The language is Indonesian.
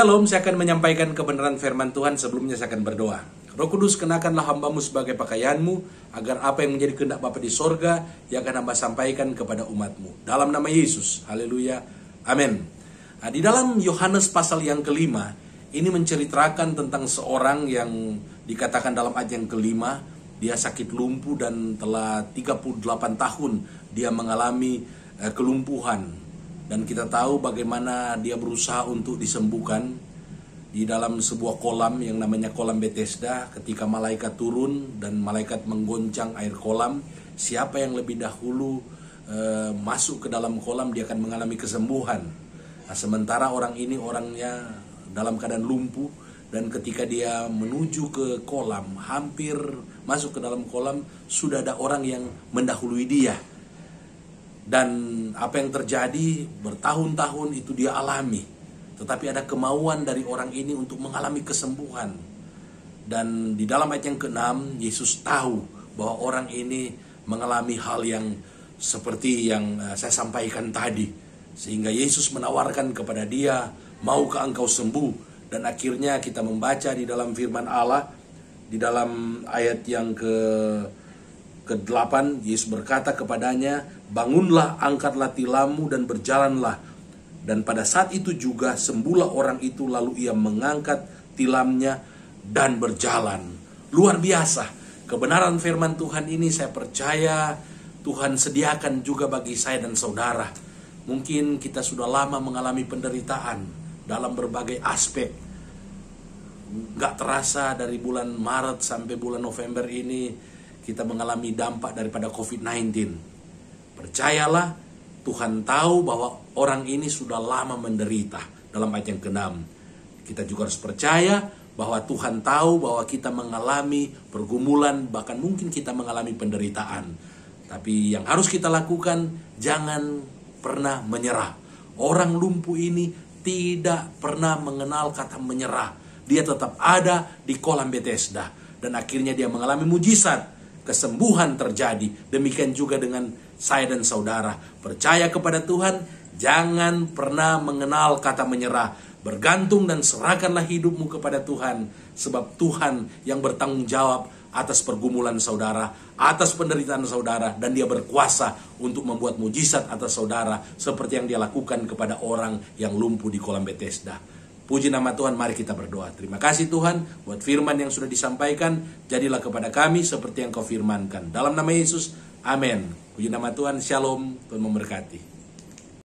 Shalom, saya akan menyampaikan kebenaran firman Tuhan. Sebelumnya saya akan berdoa. Roh Kudus, kenakanlah hambamu sebagai pakaianmu, agar apa yang menjadi kehendak Bapa di sorga, yang akan hamba sampaikan kepada umatmu. Dalam nama Yesus, haleluya, amin. Nah, di dalam Yohanes pasal yang kelima, ini menceritakan tentang seorang yang dikatakan dalam ayat yang kelima, dia sakit lumpuh dan telah 38 tahun dia mengalami kelumpuhan. Dan kita tahu bagaimana dia berusaha untuk disembuhkan di dalam sebuah kolam yang namanya kolam Bethesda. Ketika malaikat turun dan malaikat menggoncang air kolam, siapa yang lebih dahulu masuk ke dalam kolam, dia akan mengalami kesembuhan. Nah, sementara orang ini orangnya dalam keadaan lumpuh, dan ketika dia menuju ke kolam, hampir masuk ke dalam kolam, sudah ada orang yang mendahului dia. Dan apa yang terjadi bertahun-tahun itu dia alami. Tetapi ada kemauan dari orang ini untuk mengalami kesembuhan. Dan di dalam ayat yang ke-6, Yesus tahu bahwa orang ini mengalami hal yang seperti yang saya sampaikan tadi. Sehingga Yesus menawarkan kepada dia, maukah engkau sembuh? Dan akhirnya kita membaca di dalam firman Allah, di dalam ayat yang ke-8, Yesus berkata kepadanya, bangunlah, angkatlah tilammu dan berjalanlah. Dan pada saat itu juga sembuhlah orang itu, lalu ia mengangkat tilamnya dan berjalan. Luar biasa. Kebenaran firman Tuhan ini saya percaya Tuhan sediakan juga bagi saya dan saudara. Mungkin kita sudah lama mengalami penderitaan dalam berbagai aspek. Gak terasa dari bulan Maret sampai bulan November ini kita mengalami dampak daripada COVID-19. Percayalah, Tuhan tahu bahwa orang ini sudah lama menderita. Dalam ayat yang ke-6, kita juga harus percaya bahwa Tuhan tahu bahwa kita mengalami pergumulan, bahkan mungkin kita mengalami penderitaan. Tapi yang harus kita lakukan, jangan pernah menyerah. Orang lumpuh ini tidak pernah mengenal kata menyerah. Dia tetap ada di kolam Bethesda. Dan akhirnya dia mengalami mujizat. Kesembuhan terjadi. Demikian juga dengan saya dan saudara. Percaya kepada Tuhan, jangan pernah mengenal kata menyerah. Bergantung dan serahkanlah hidupmu kepada Tuhan. Sebab Tuhan yang bertanggung jawab atas pergumulan saudara, atas penderitaan saudara. Dan dia berkuasa untuk membuat mujizat atas saudara, seperti yang dia lakukan kepada orang yang lumpuh di kolam Bethesda. Puji nama Tuhan, mari kita berdoa. Terima kasih Tuhan buat firman yang sudah disampaikan. Jadilah kepada kami seperti yang kau firmankan. Dalam nama Yesus, amin. Puji nama Tuhan, shalom, Tuhan memberkati.